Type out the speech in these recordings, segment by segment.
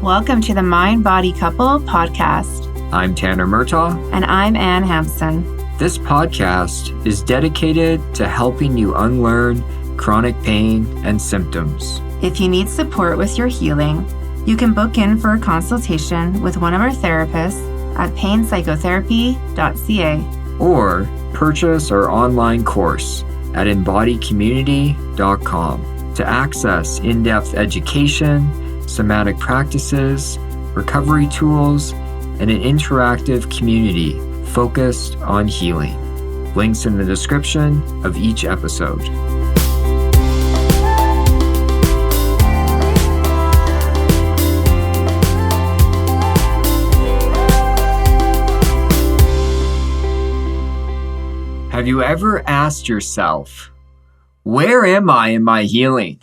Welcome to the MindBodyCouple podcast. I'm Tanner Murtaugh. And I'm Ann Hampson. This podcast is dedicated to helping you unlearn chronic pain and symptoms. If you need support with your healing, you can book in for a consultation with one of our therapists at painpsychotherapy.ca. Or purchase our online course at MindBodyCommunity.com to access in-depth education, somatic practices, recovery tools, and an interactive community focused on healing. Links in the description of each episode. Have you ever asked yourself, where am I in my healing?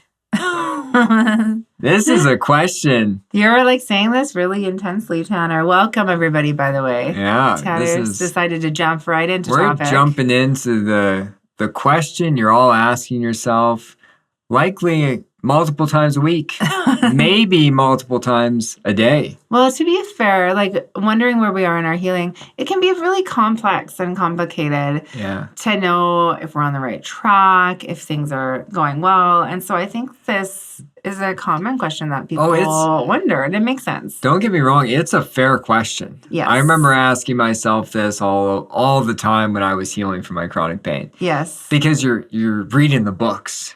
This is a question. You're like saying this really intensely, Tanner. Welcome, everybody, by the way. Yeah. Tanner's decided to jump right into topic. We're jumping into the question you're all asking yourself, likely multiple times a week, maybe multiple times a day. Well, to be fair, like wondering where we are in our healing, it can be really complex and complicated to know if we're on the right track, if things are going well. And so I think this is a common question that people wonder, and it makes sense. Don't get me wrong, it's a fair question. Yes. I remember asking myself this all the time when I was healing from my chronic pain. Yes. Because you're reading the books.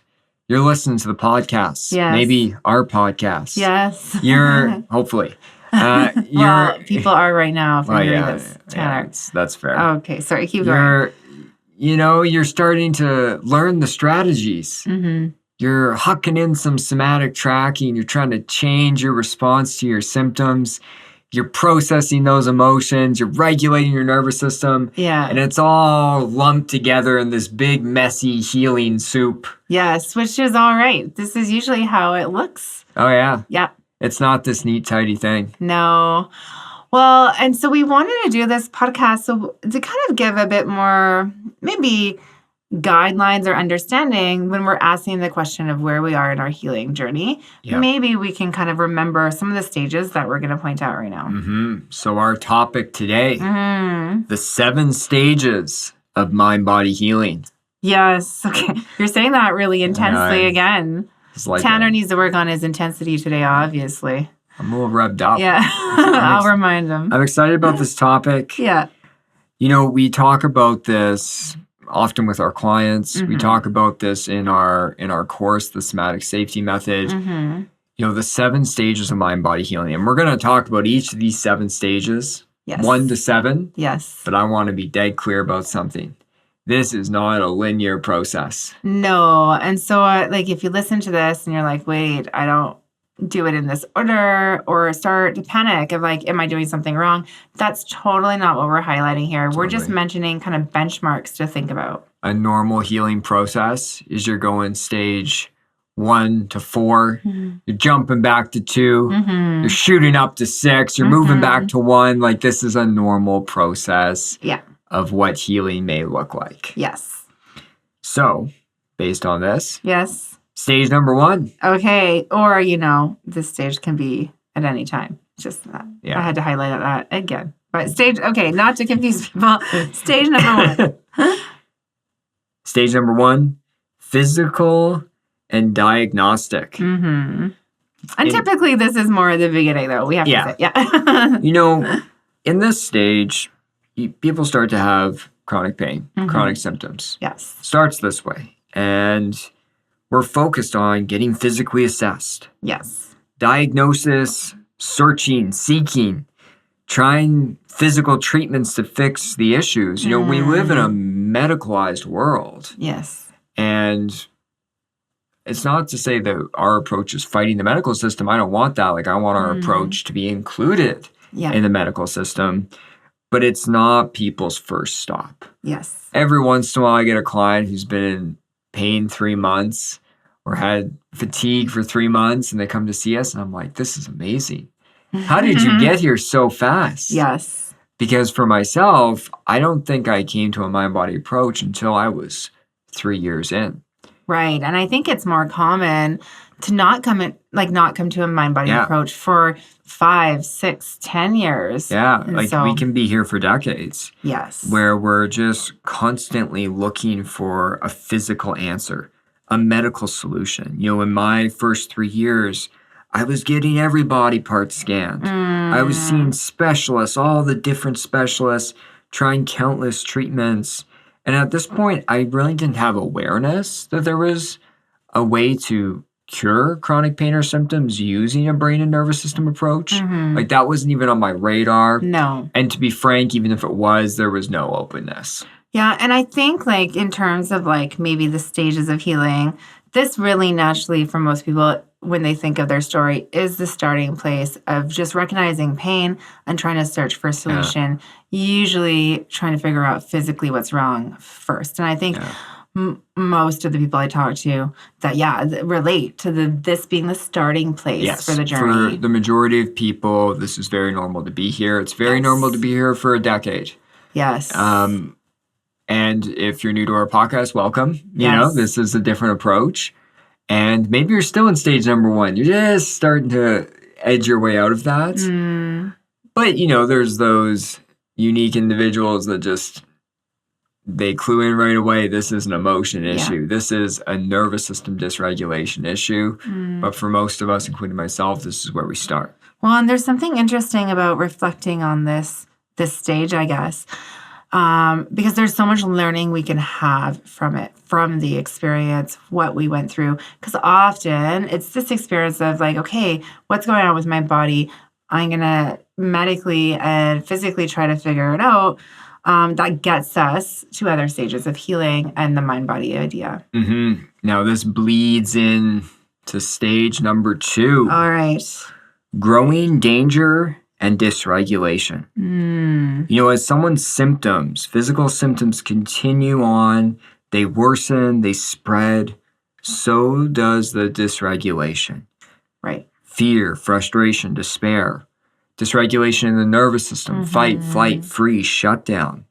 You're listening to the podcasts. Yes. Maybe our podcast. Yes. You're, hopefully. Well, people are right now if you're hearing this, Tanner. Yeah, that's fair. Okay, sorry, keep going. You're starting to learn the strategies. Mm-hmm. You're hucking in some somatic tracking. You're trying to change your response to your symptoms. You're processing those emotions. You're regulating your nervous system. Yeah. And it's all lumped together in this big, messy healing soup. Yes, which is all right. This is usually how it looks. Oh, yeah. Yeah. It's not this neat, tidy thing. No. Well, and so we wanted to do this podcast to kind of give a bit more, maybe guidelines or understanding when we're asking the question of where we are in our healing journey. Yep. Maybe we can kind of remember some of the stages that we're going to point out right now. Mm-hmm. So our topic today, the 7 stages of mind-body healing. Yes. Okay. You're saying that really intensely again. Like Tanner needs to work on his intensity today, obviously. I'm a little revved up. Yeah. I'll remind him. I'm excited about this topic. Yeah. We talk about this often with our clients. Mm-hmm. We talk about this in our course, the somatic safety method. Mm-hmm. The 7 stages of mind-body healing. And we're going to talk about each of these 7 stages. Yes. 1 to 7. Yes. But I want to be dead clear about something. This is not a linear process. No. And so if you listen to this and you're like, wait, I don't do it in this order, or start to panic of am I doing something wrong? That's totally not what we're highlighting here. Totally. We're just mentioning kind of benchmarks to think about. A normal healing process is you're going stage 1 to 4. Mm-hmm. You're jumping back to 2. Mm-hmm. You're shooting up to 6. You're moving back to 1. This is a normal process of what healing may look like. Yes. So, based on this. Yes. Stage number 1. Okay. Or, this stage can be at any time. Just that. Yeah. I had to highlight that again. But not to confuse people. Stage number 1. Stage number 1, physical and diagnostic. Mm-hmm. And typically this is more at the beginning, though. We have to say. Yeah. In this stage, people start to have chronic pain, chronic symptoms. Yes. Starts this way. And we're focused on getting physically assessed. Yes. Diagnosis, searching, seeking, trying physical treatments to fix the issues. We live in a medicalized world. Yes. And it's not to say that our approach is fighting the medical system. I don't want that. I want our approach to be included in the medical system. But it's not people's first stop. Yes. Every once in a while, I get a client who's been in pain 3 months or had fatigue for 3 months, and they come to see us, and I'm like, this is amazing. How did you get here so fast? Yes. Because for myself, I don't think I came to a mind-body approach until I was 3 years in. Right. And I think it's more common to not come to a mind body approach for 5, 6, 10 years. Yeah, And like so, we can be here for decades. yes. Where we're just constantly looking for a physical answer, a medical solution. In my first 3 years, I was getting every body part scanned. I was seeing specialists, all the different specialists, trying countless treatments. And at this point, I really didn't have awareness that there was a way to cure chronic pain or symptoms using a brain and nervous system approach. Like that wasn't even on my radar. No. And to be frank, even if it was, there was no openness. Yeah. And I think like in terms of like maybe the stages of healing, this really naturally for most people, when they think of their story, is the starting place of just recognizing pain and trying to search for a solution, usually trying to figure out physically what's wrong first. And I think most of the people I talk to that relate to this being the starting place for the journey. For the majority of people, this is very normal to be here. It's very normal to be here for a decade. Yes. And if you're new to our podcast, welcome. This is a different approach. And maybe you're still in stage number 1. You're just starting to edge your way out of that. But, there's those unique individuals that just they clue in right away. This is an emotion issue. This is a nervous system dysregulation issue. But for most of us, including myself, this is where we start. Well, and there's something interesting about reflecting on this stage, I guess, because there's so much learning we can have from it, from the experience, what we went through. Because often it's this experience of like, okay, what's going on with my body? I'm going to medically and physically try to figure it out. That gets us to other stages of healing and the mind-body idea. Now, this bleeds in to stage number 2. All right. Growing danger and dysregulation. As someone's physical symptoms continue on, they worsen, they spread, so does the dysregulation. Right. Fear, frustration, despair. Dysregulation in the nervous system, fight, flight, freeze, shutdown.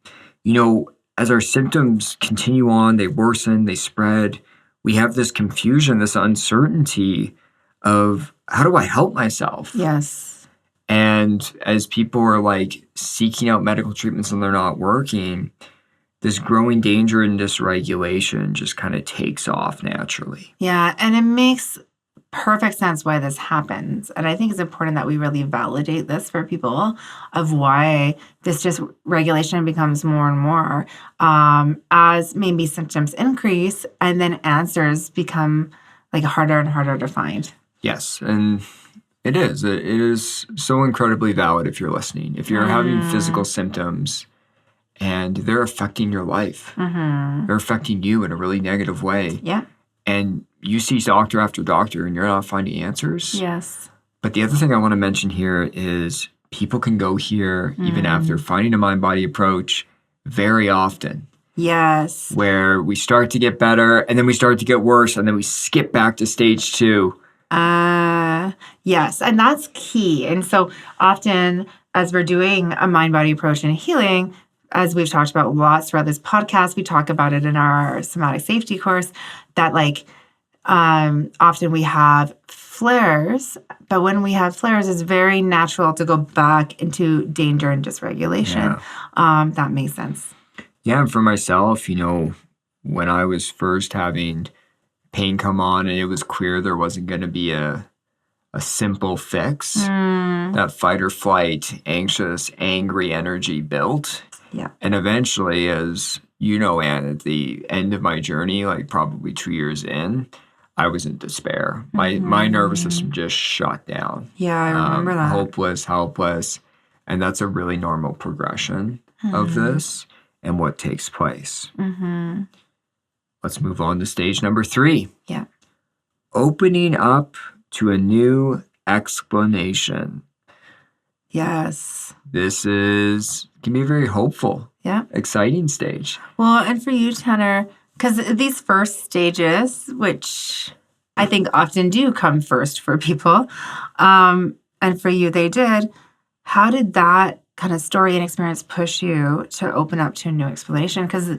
As our symptoms continue on, they worsen, they spread. We have this confusion, this uncertainty of how do I help myself? Yes. And as people are like seeking out medical treatments and they're not working, this growing danger and dysregulation just kind of takes off naturally. Yeah. And it makes perfect sense why this happens. And I think it's important that we really validate this for people of why this just regulation becomes more and more as maybe symptoms increase and then answers become like harder and harder to find. Yes. And it is. It is so incredibly valid if you're listening. If you're having physical symptoms and they're affecting your life, they're affecting you in a really negative way. Yeah. And you see doctor after doctor and you're not finding answers. Yes. But the other thing I want to mention here is people can go here even after finding a mind-body approach very often. Yes. Where we start to get better and then we start to get worse and then we skip back to stage 2. Yes. And that's key. And so often as we're doing a mind-body approach in healing, as we've talked about lots throughout this podcast, we talk about it in our somatic safety course, that like often we have flares, but when we have flares, it's very natural to go back into danger and dysregulation. That makes sense. Yeah, and for myself, when I was first having pain come on and it was clear there wasn't going to be a simple fix, that fight or flight, anxious, angry energy built. Yeah. And eventually, as you know, Anne, at the end of my journey, like probably 2 years in, I was in despair. My nervous system just shut down. Yeah, I remember that. Hopeless, helpless. And that's a really normal progression of this and what takes place. Let's move on to stage number 3. Yeah. Opening up to a new explanation. Yes. This can be a very hopeful, exciting stage. Well, and for you, Tanner, because these first stages, which I think often do come first for people, and for you, they did. How did that kind of story and experience push you to open up to a new explanation? Because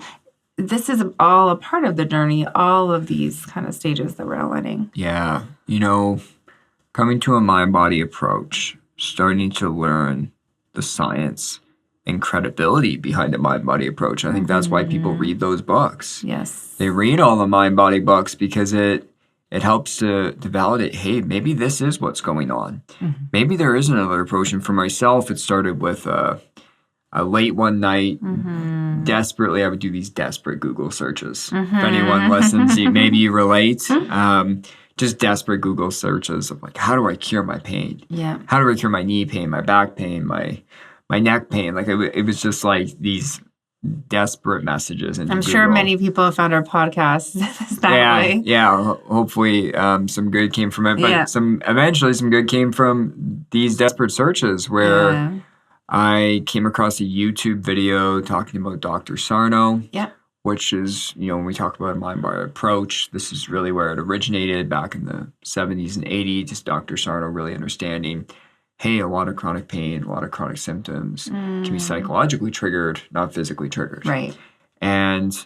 this is all a part of the journey, all of these kind of stages that we're outlining. Yeah. Coming to a mind-body approach, starting to learn the science and credibility behind the mind-body approach. I think that's why people read those books. Yes. They read all the mind-body books because it helps to validate, hey, maybe this is what's going on. Maybe there is another approach. And for myself, it started with a late one night, desperately, I would do these desperate Google searches. If anyone listens, maybe you relate. Just desperate Google searches of like, how do I cure my pain? Yeah. How do I cure my knee pain, my back pain, my neck pain? Like it was just like these desperate messages. I'm sure many people have found our podcast that way. Yeah. Hopefully some good came from it. But eventually some good came from these desperate searches where I came across a YouTube video talking about Dr. Sarno. Yeah. Which is, when we talk about a mind-body approach, this is really where it originated back in the 70s and 80s, just Dr. Sarno really understanding, hey, a lot of chronic pain, a lot of chronic symptoms can be psychologically triggered, not physically triggered. Right. And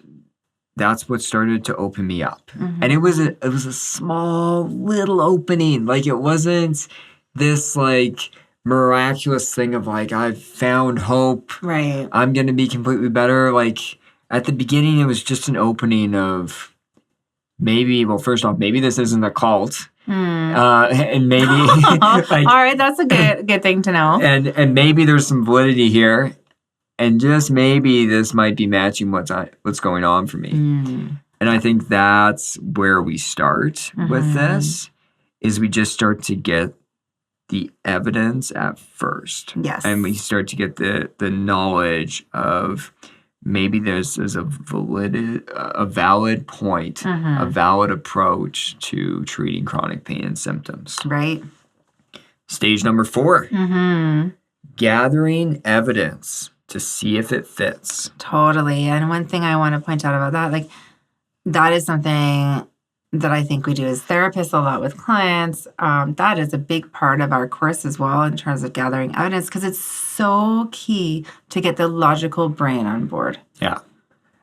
that's what started to open me up. And it was a small little opening. Like it wasn't this like miraculous thing of like, I've found hope. Right. I'm going to be completely better. Like, at the beginning, it was just an opening of first off, maybe this isn't a cult. And maybe... all right, that's a good thing to know. And maybe there's some validity here. And just maybe this might be matching what's going on for me. And I think that's where we start with this, is we just start to get the evidence at first. Yes. And we start to get the knowledge of... maybe there's a valid point, a valid approach to treating chronic pain and symptoms. Right. Stage number 4, gathering evidence to see if it fits. Totally. And one thing I want to point out about that, like that is something that I think we do as therapists a lot with clients. That is a big part of our course as well in terms of gathering evidence, because it's so key to get the logical brain on board. Yeah.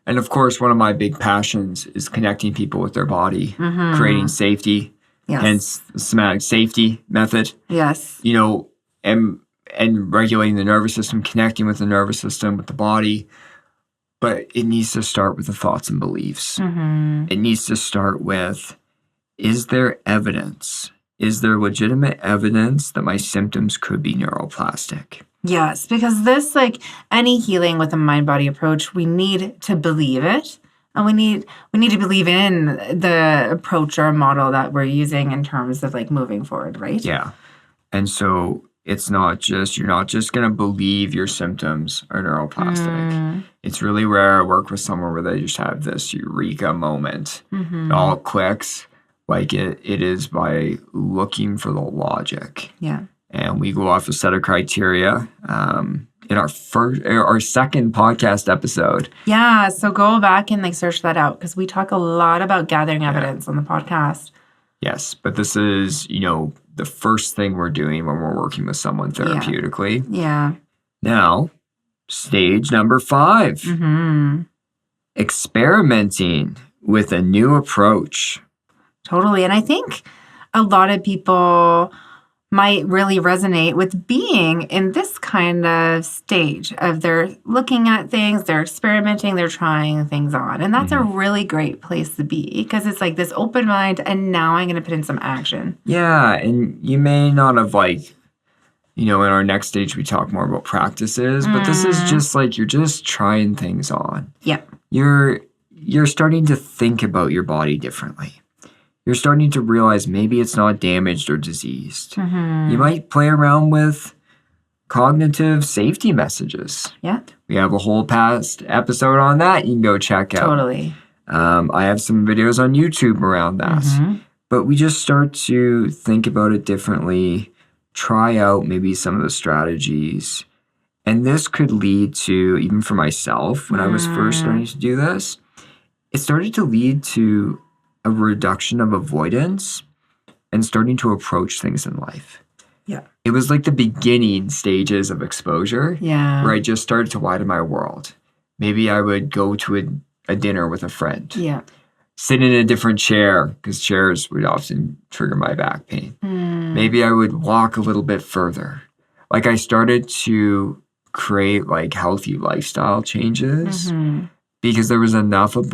And of course, one of my big passions is connecting people with their body, creating safety, hence the somatic safety method. Yes. And regulating the nervous system, connecting with the nervous system, with the body. But it needs to start with the thoughts and beliefs. It needs to start with, is there evidence? Is there legitimate evidence that my symptoms could be neuroplastic? Yes, because this, like any healing with a mind-body approach, we need to believe it. And we need to believe in the approach or model that we're using in terms of like moving forward, right? Yeah. And so it's not just, you're not just going to believe your symptoms are neuroplastic. It's really rare I work with someone where they just have this eureka moment. It all clicks like it is by looking for the logic. Yeah. And we go off a set of criteria in our second podcast episode. Yeah. So go back and like search that out, because we talk a lot about gathering evidence on the podcast. Yes. But this is, the first thing we're doing when we're working with someone therapeutically. Yeah. Now, stage number 5, experimenting with a new approach. Totally. And I think a lot of people might really resonate with being in this kind of stage of they're looking at things, they're experimenting, they're trying things on. And that's a really great place to be, because it's like this open mind, and now I'm going to put in some action. Yeah. And you may not have in our next stage, we talk more about practices, but this is just like, you're just trying things on. Yeah. You're starting to think about your body differently. You're starting to realize maybe it's not damaged or diseased. You might play around with cognitive safety messages. Yeah. We have a whole past episode on that you can go check out. Totally. I have some videos on YouTube around that. But we just start to think about it differently, try out maybe some of the strategies. And this could lead to, even for myself, when I was first starting to do this, it started to lead to a reduction of avoidance and starting to approach things in life. Yeah. It was like the beginning stages of exposure. Yeah. Where I just started to widen my world. Maybe I would go to a dinner with a friend. Yeah. Sit in a different chair, because chairs would often trigger my back pain. Maybe I would walk a little bit further. Like I started to create like healthy lifestyle changes because there was enough of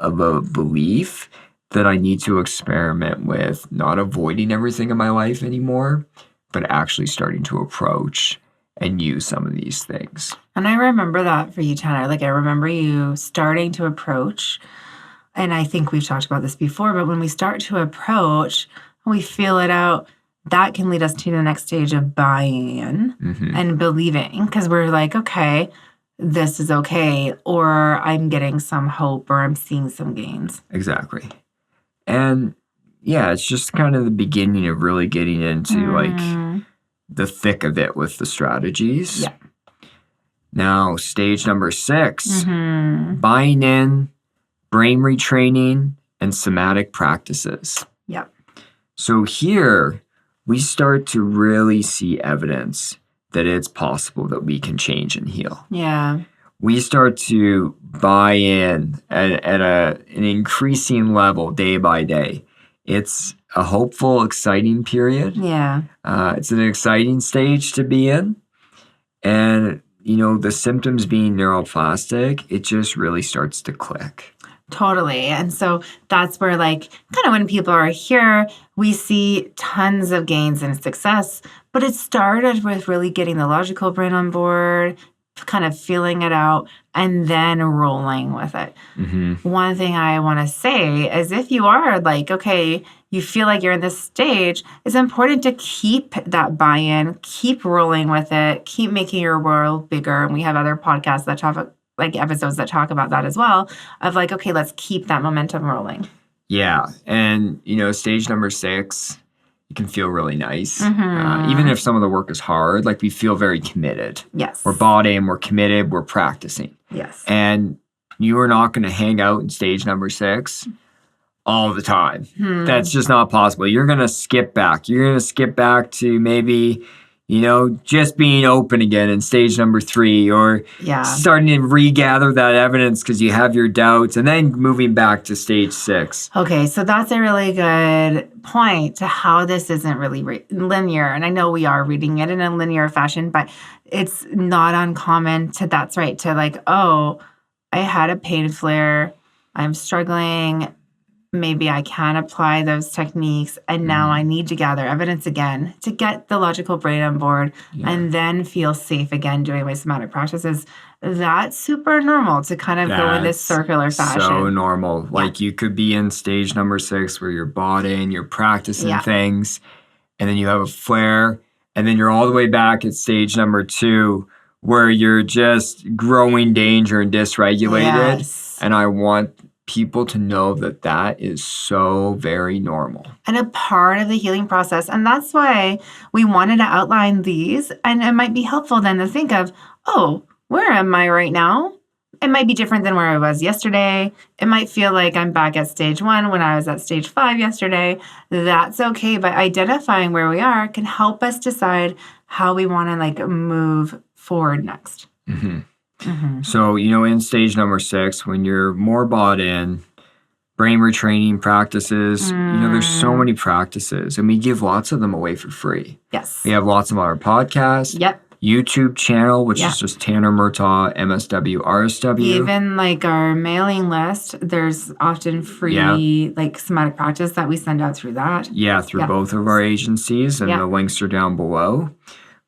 a belief that I need to experiment with not avoiding everything in my life anymore, but actually starting to approach and use some of these things. And I remember that for you, Tanner. Like I remember you starting to approach, and I think we've talked about this before, but when we start to approach, we feel it out, that can lead us to the next stage of buying in and believing, because we're like, okay, this is okay, or I'm getting some hope, or I'm seeing some gains. Exactly. And yeah, it's just kind of the beginning of really getting into like the thick of it with the strategies. Yeah. Now, stage number 6, buying in, brain retraining, and somatic practices. Yep. So here, we start to really see evidence that it's possible that we can change and heal. Yeah. We start to buy in at an increasing level day by day. It's a hopeful, exciting period. Yeah. It's an exciting stage to be in. And, you know, the symptoms being neuroplastic, it just really starts to click. Totally. And so that's where, like, kind of when people are here, we see tons of gains and success. But it started with really getting the logical brain on board, kind of feeling it out, and then rolling with it. One thing I want to say is if you are like, okay, you feel like you're in this stage, it's important to keep that buy-in, keep rolling with it, keep making your world bigger. And we have other podcasts that talk, like episodes that talk about that as well, of like, okay, let's keep that momentum rolling. Yeah. And, you know, stage number 6, it can feel really nice. Even if some of the work is hard, like we feel very committed. Yes. We're bought in, we're committed, we're practicing. Yes. And you are not going to hang out in stage number 6 all the time. That's just not possible. You're going to skip back. You're going to skip back to maybe, you know, just being open again in stage number 3, or starting to regather that evidence because you have your doubts, and then moving back to stage 6. Okay, so that's a really good point to how this isn't really linear. And I know we are reading it in a linear fashion, but it's not uncommon to, that's right, to like, oh, I had a pain flare, I'm struggling, maybe I can apply those techniques, and now I need to gather evidence again to get the logical brain on board and then feel safe again doing my somatic practices. That's super normal to kind of go in this circular fashion. So normal. Like you could be in stage number 6 where you're bought in, you're practicing things, and then you have a flare, and then you're all the way back at stage number 2 where you're just growing danger and dysregulated. And I want people to know that that is so very normal. And a part of the healing process. And that's why we wanted to outline these. And it might be helpful then to think of, oh, where am I right now? It might be different than where I was yesterday. It might feel like I'm back at stage 1 when I was at stage 5 yesterday. That's okay. But identifying where we are can help us decide how we want to like move forward next. So, you know, in stage number 6, when you're more bought in, brain retraining practices, you know, there's so many practices, and we give lots of them away for free. Yes. We have lots of our podcasts. YouTube channel, which is just Tanner Murtaugh, MSW, RSW. Even like our mailing list, there's often free like somatic practice that we send out through that. Through both of our agencies, and the links are down below.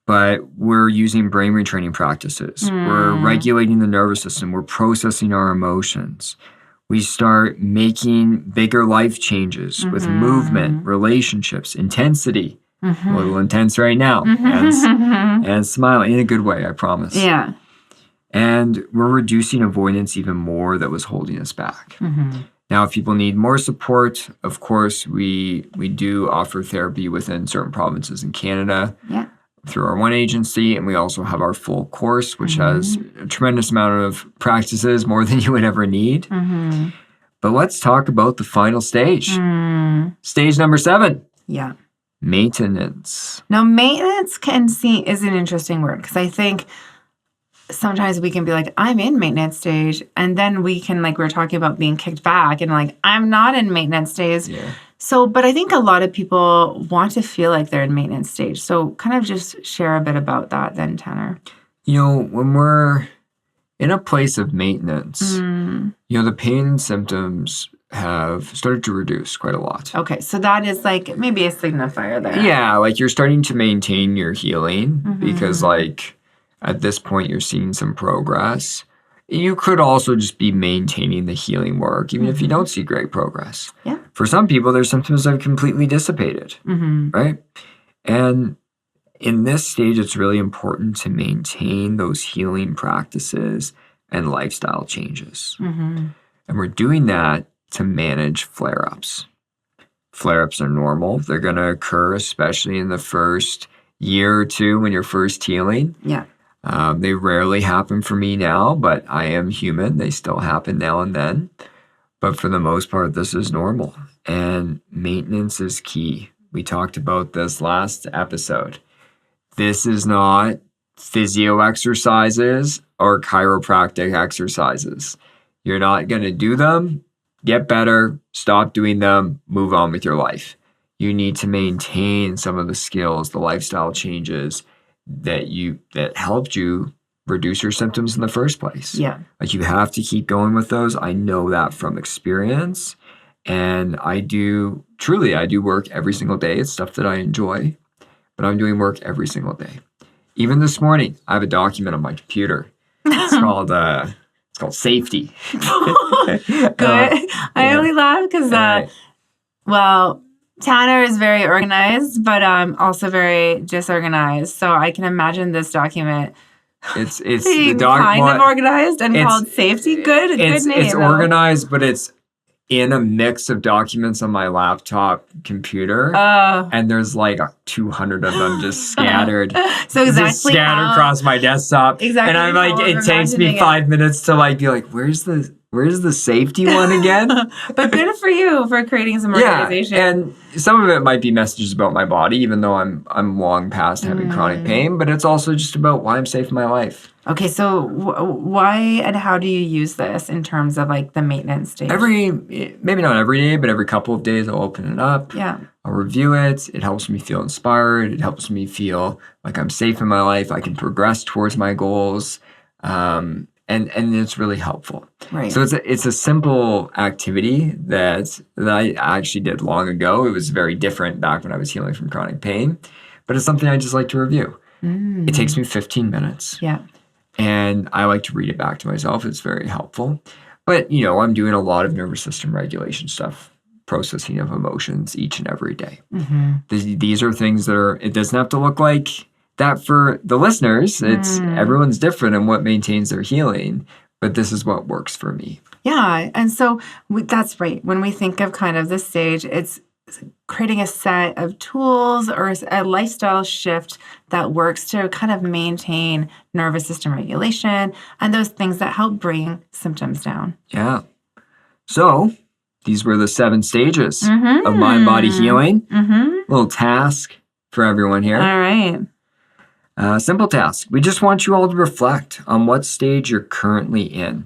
But we're using brain retraining practices. We're regulating the nervous system. We're processing our emotions. We start making bigger life changes with movement, relationships, intensity. A little intense right now. And smiling in a good way, I promise. And we're reducing avoidance even more that was holding us back. Now, if people need more support, of course, we do offer therapy within certain provinces in Canada. Through our one agency, and we also have our full course, which has a tremendous amount of practices, more than you would ever need. But let's talk about the final stage. Stage number 7. Maintenance. Now, maintenance is an interesting word, because I think sometimes we can be like, I'm in maintenance stage. And then we can, like, we were talking about being kicked back and like, I'm not in maintenance stage. Yeah. So, but I think a lot of people want to feel like they're in maintenance stage. So kind of just share a bit about that then, Tanner. When we're in a place of maintenance, the pain and symptoms have started to reduce quite a lot. Okay, so that is like maybe a signifier there. Yeah, like you're starting to maintain your healing because like at this point you're seeing some progress. You could also just be maintaining the healing work, even if you don't see great progress. Yeah. For some people, their symptoms have completely dissipated, right? And in this stage, it's really important to maintain those healing practices and lifestyle changes. And we're doing that to manage flare-ups. Flare-ups are normal. They're going to occur, especially in the first year or two when you're first healing. Yeah. They rarely happen for me now, but I am human. They still happen now and then. But for the most part, this is normal. And maintenance is key. We talked about this last episode. This is not physio exercises or chiropractic exercises. You're not going to do them, get better, stop doing them, move on with your life. You need to maintain some of the skills, the lifestyle changes that helped you reduce your symptoms in the first place. Yeah. Like you have to keep going with those. I know that from experience. And I do work every single day. It's stuff that I enjoy, but I'm doing work every single day. Even this morning, I have a document on my computer. It's called safety. Good. I only laugh because, Tanner is very organized, but also very disorganized. So I can imagine this document. It's being kind of organized and called safety. Good name. It's organized, but it's in a mix of documents on my laptop computer. And there's like 200 of them just scattered. So exactly across my desktop. Exactly. And I'm like, it takes me 5 minutes to like be like, where's the safety one again? But good for you for creating some organization. Yeah, and some of it might be messages about my body, even though I'm long past having chronic pain, but it's also just about why I'm safe in my life. Okay, so why and how do you use this in terms of like the maintenance stage? Maybe not every day, but every couple of days I'll open it up. Yeah. I'll review it. It helps me feel inspired. It helps me feel like I'm safe in my life. I can progress towards my goals. And it's really helpful. Right. So it's a simple activity that I actually did long ago. It was very different back when I was healing from chronic pain, but it's something I just like to review. It takes me 15 minutes. Yeah. And I like to read it back to myself. It's very helpful. But, I'm doing a lot of nervous system regulation stuff, processing of emotions each and every day. These are things that it doesn't have to look like that for the listeners. It's everyone's different in what maintains their healing, but this is what works for me. Yeah. And so that's right. When we think of kind of this stage, it's creating a set of tools or a lifestyle shift that works to kind of maintain nervous system regulation and those things that help bring symptoms down. Yeah. So these were the 7 stages of mind-body healing. Little task for everyone here. All right. Simple task. We just want you all to reflect on what stage you're currently in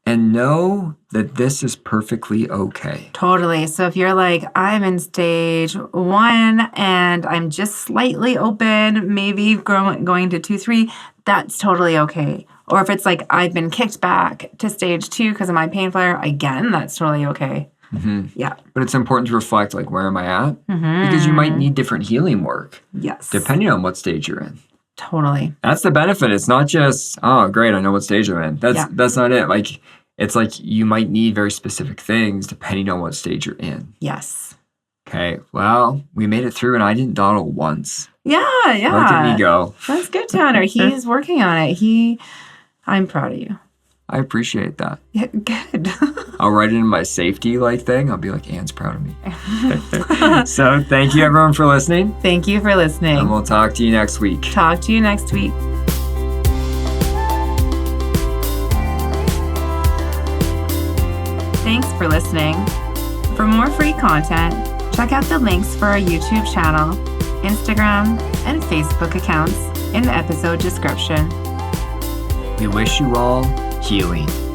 and know that this is perfectly okay. Totally. So if you're like, I'm in stage 1 and I'm just slightly open, maybe going to 2, 3, that's totally okay. Or if it's like, I've been kicked back to stage 2 because of my pain flare, again, that's totally okay. Yeah. But it's important to reflect, like, where am I at? Because you might need different healing work. Yes. Depending on what stage you're in. Totally. That's the benefit. It's not just, oh, great, I know what stage I'm in. That's not it. Like, it's like you might need very specific things depending on what stage you're in. Yes. Okay. Well, we made it through and I didn't dawdle once. Yeah. Look at me go. That's good, Tanner. He's working on it. I'm proud of you. I appreciate that. Yeah, good. I'll write it in my safety thing. I'll be like, Anne's proud of me. So thank you everyone for listening. Thank you for listening. And we'll talk to you next week. Talk to you next week. Thanks for listening. For more free content, check out the links for our YouTube channel, Instagram, and Facebook accounts in the episode description. We wish you all healing.